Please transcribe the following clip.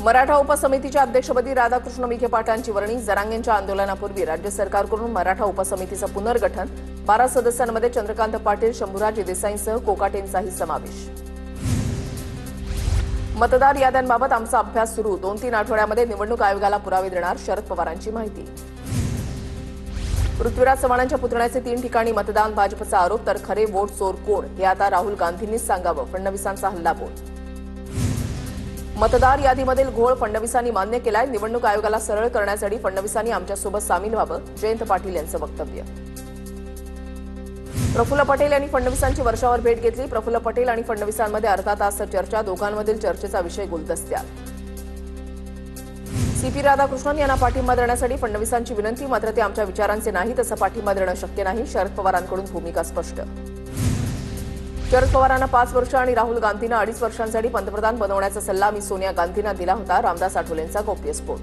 मराठा उपसमितीच्या अध्यक्षपदी राधाकृष्ण विखे पाटलांची वर्णी. जरांगेंच्या आंदोलनापूर्वी राज्य सरकारकडून मराठा उपसमितीचं पुनर्गठन. 12 सदस्यांमध्ये चंद्रकांत पाटील, शंभूराज देसाईंसह कोकाटेंचाही समावेश. मतदार याद्यांबाबत आमचा अभ्यास सुरू. 2-3 आठवड्यामध्ये निवडणूक आयोगाला पुरावे देणार. शरद पवारांची माहिती. पृथ्वीराज चव्हाणांच्या पुतण्याचे 3 ठिकाणी मतदान. भाजपचा आरोप. तर खरे वोट चोर कोण हे आता राहुल गांधींनीच सांगावं. फडणवीसांचा हल्लाबोल. मतदार यादीमधील घोळ फडणवीसांनी मान्य केलाय. निवडणूक आयोगाला सरळ करण्यासाठी फडणवीसांनी आमच्यासोबत सामील व्हावं. जयंत पाटील यांचं वक्तव्य. प्रफुल्ल पटेल यांनी फडणवीसांची वर्षावर भेट घेतली. प्रफुल्ल पटेल आणि फडणवीसांमध्ये अर्धा तास चर्चा. दोघांमधील चर्चेचा विषय गुलदस्त्यात. सीपी राधाकृष्णन यांना पाठिंबा देण्यासाठी फडणवीसांची विनंती. मात्र ते आमच्या विचारांचे नाही, तसं पाठिंबा देणं शक्य नाही. शरद पवारांकडून भूमिका स्पष्ट. शरद पवारांना 5 वर्ष आणि राहुल गांधींना 2.5 वर्षांसाठी पंतप्रधान बनवण्याचा सल्ला मी सोनिया गांधींना दिला होता. रामदास आठवलेंचा गौप्यस्फोट.